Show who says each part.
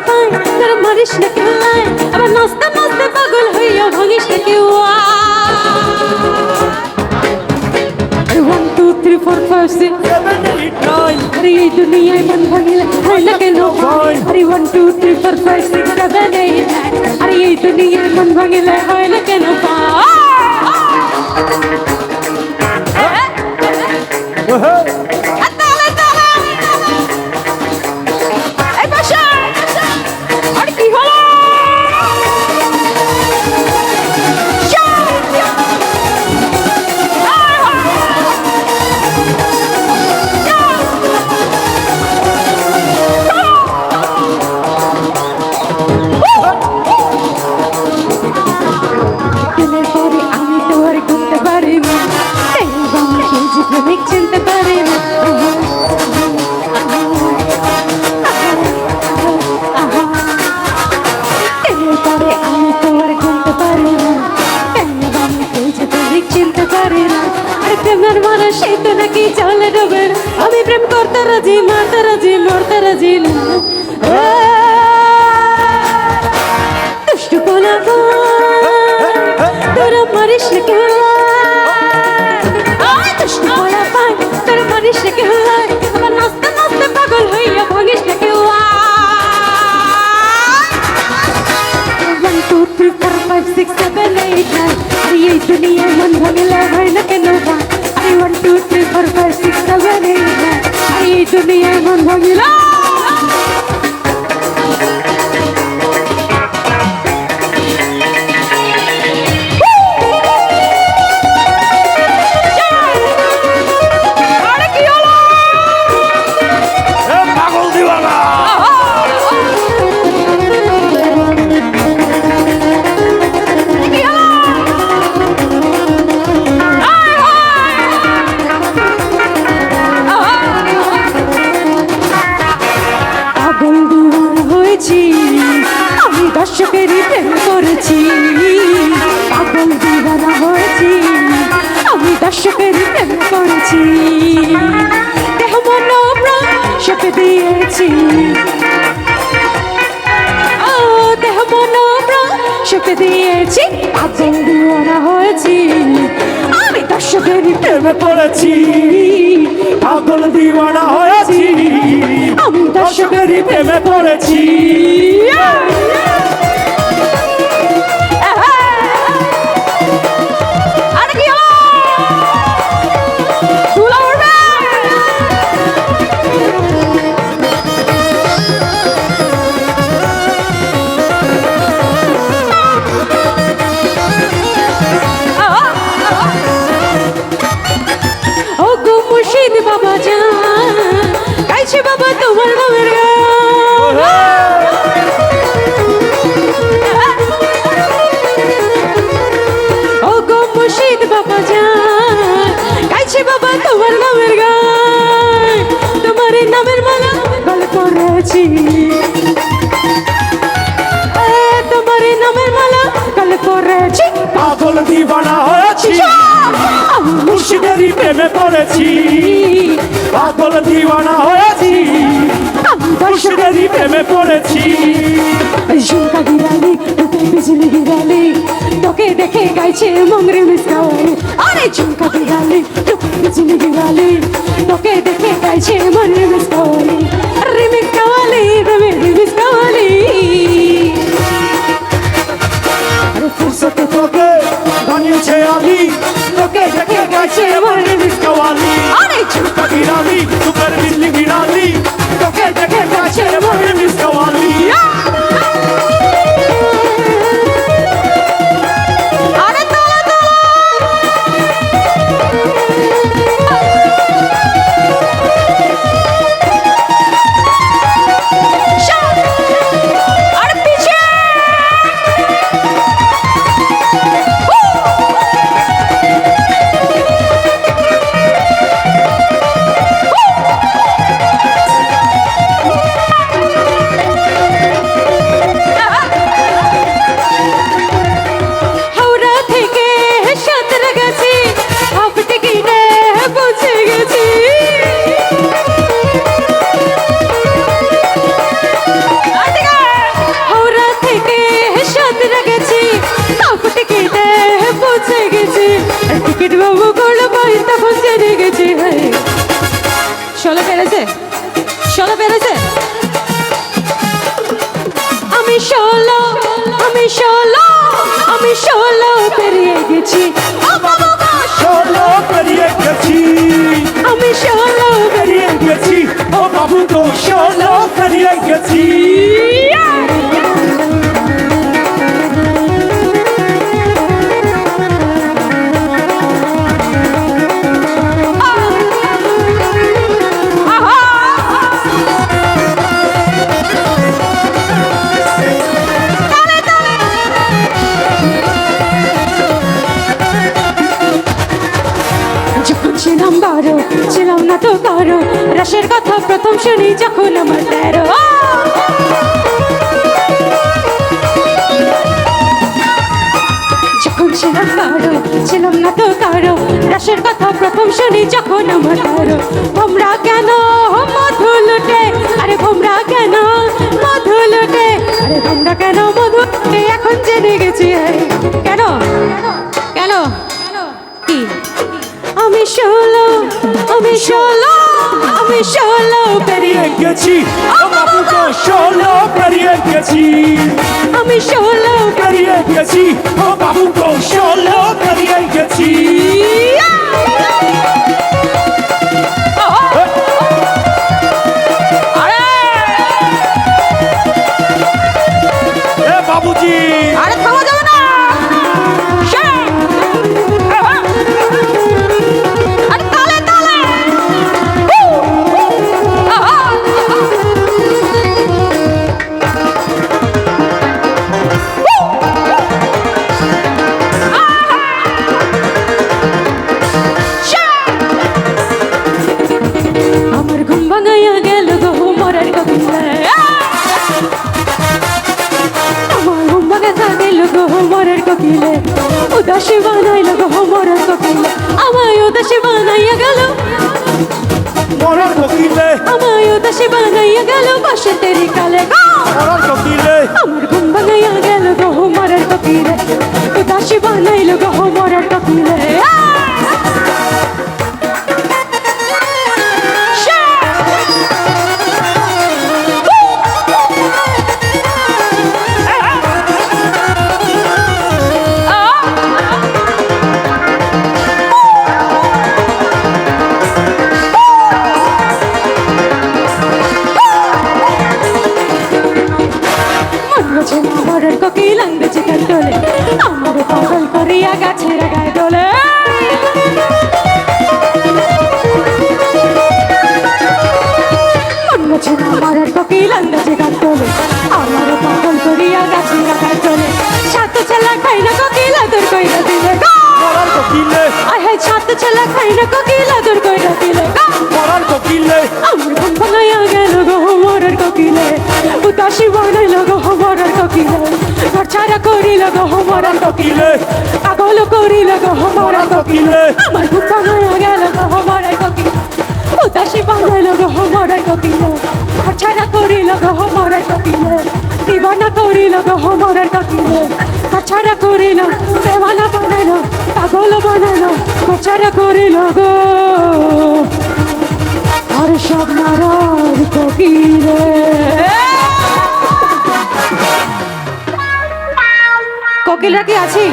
Speaker 1: পাই তোর মারিস না কেউ লাই আবার নাচতে নাচতে পাগল হইয়া ভাঙিস না কেউ 1 2 3 4 5 6
Speaker 2: 7 8 9
Speaker 1: अरे ये दुनिया मन भागिले है ना के नो अरे 1 2 3 4 5 6 7 8 9 अरे ये दुनिया मन भागिले है ना के नो আমি প্রেম করতে রাজি মারতে রাজি মরতে রাজি না দুষ্টু পোলা তোরা মারিস না কেউ দুষ্টু পোলা পাই তোরা মারিস না কেউ আবার নাচতে নাচতে পাগল হইয়া ভাঙিস না কেউ 1 2 3 4 5 6 7 8 9 अरे ये दुनिया मन भागला है ना के नो 1 2 3 4 5 6 7 8 9 अरे ये दुनिया मन भागला আমি দর্শকেরই প্রেম করেছি পাগল দিওয়ানা হয়েছি আমি দর্শকেরই প্রেম করেছি দেহ মন প্রাণ সঁপে দিয়েছি দেহ মন প্রাণ সঁপে দিয়েছি পাগল দিওয়ানা হয়েছি আমি দর্শকেরই প্রেমে পড়েছি
Speaker 2: পাগল দিওয়ানা হয়েছি
Speaker 1: আমি দর্শকেরই
Speaker 2: প্রেমে পড়েছি
Speaker 1: বাবা জান গাইছে বাবা তোমার নামের ও গো মুর্শিদ বাবা জান গাইছে বাবা তোমার নামের গান তোমার নামের মালা গলে পড়েছি তোমার নামের মালা গলে পড়েছি
Speaker 2: পাগল দিওয়ানা হয়েছি মুর্শিদেরই প্রেমে পড়েছি পাগল দিওয়ানা হয়েছি মুর্শিদেরই প্রেমে পড়েছি
Speaker 1: ঝুমকা গিরালি তোকে বিজলি গিরালি তোকে দেখে গাইছে মংরে মিসকাওয়ালি আরে ঝুমকা গিরালি তোকে বিজলি গিরালি তোকে দেখে গাইছে মংরে মিসকাওয়ালি রে মিসকাওয়ালি রে মিসকাওয়ালি
Speaker 2: আরে ফুরসতে তোকে বানিয়েছে আমি তোকে দেখে গাইছে মংরে মিসকাওয়ালি
Speaker 1: আরে
Speaker 2: ঝুমকা গিরালি তোকে বিজলি গিরালি তোকে দেখে গাইছে মংরে মিসকাওয়ালি
Speaker 1: ষোলো পেরিয়ে গেছি ও বাবা গো,
Speaker 2: 16 পেরিয়ে গেছি,
Speaker 1: আমি ষোলো
Speaker 2: পেরিয়ে গেছি, ও বাবু গো 16 পেরিয়ে গেছি।
Speaker 1: যখন ছিলাম 12 ছিলাম না তো কারো, রসের কথা প্রথম শুনি যখন আমার 13। যখন ছিলাম 12 ছিলাম না তো কারো, রসের কথা প্রথম শুনি যখন আমার 13। তোমরা কেন মধু লুটে, আরে তোমরা কেন মধু লুটে, আরে তোমরা কেন মধু লুটে, এখন জেনে গেছি কেন কেন কি আমি ষোলো, আমি ষোলো, আমি ষোলো পেরিয়ে
Speaker 2: পেরিয়ে গেছি, ও বাবু গো 16 পেরিয়ে গেছি,
Speaker 1: আমি ষোলো
Speaker 2: পেরিয়ে গেছি, ও বাবু গো 16 পেরিয়ে গেছি। এ বাবুজি,
Speaker 1: আরে থামা যাবে না, আরে তালে তালে আমার ঘুম ভাঙাইয়া গেল গো মরার কবিলে, আমার ঘুম ভাঙা গেল গো মরার কোকিলে, উদাসী বানাইল গো মরার কোকিলে, আমায় উদাসী বানাইয়া গেল,
Speaker 2: মরার কোকিলে,
Speaker 1: আমায় উদাসী বানাইয়া গেল পাশে তেরি কালে গো।
Speaker 2: মরার কোকিলে,
Speaker 1: আমার ঘুম ভাঙাইয়া গেল গো মরার কোকিলে, উদাসী বানাইল গো মরার কোকিলে। মরার কোকিল আঙ্গেছে কাটলে, আমার পাগল করিয়া গাছের গায়ে দোলে। মরার কোকিল আঙ্গেছে কাটলে, আমার পাগল করিয়া গাছের গায়ে দোলে। ছাত্র ছেলে খাই না কোকিল আদর কইরা দিলে গো,
Speaker 2: মরার কোকিলে,
Speaker 1: আয় হায় ছাত্র ছেলে খাই না কোকিল আদর কইরা দিলে গো।
Speaker 2: মরার কোকিলে,
Speaker 1: আমার ঘুম ভাঙাইয়া গেল গো মরার কোকিলে, উদাসী বানাইল গো মরার কোকিলে, ঘর ছাড়া করিল গো মরার কোকিলে, পাগল করিল গো মরার কোকিলে। আমার ঘুম ভাঙাইয়া গেল গো মরার কোকিলে, উদাসী বানাইল গো মরার কোকিলে, ঘর ছাড়া করিল গো মরার কোকিলে, দিবানা করিল গো মরার কোকিলে, ঘর ছাড়া করিল, দেওয়ানা বানাইল, পাগল বানাইল, ঘর ছাড়া করিল গো আর সব মারার কোকিলে। কোকিলরা কি আছি?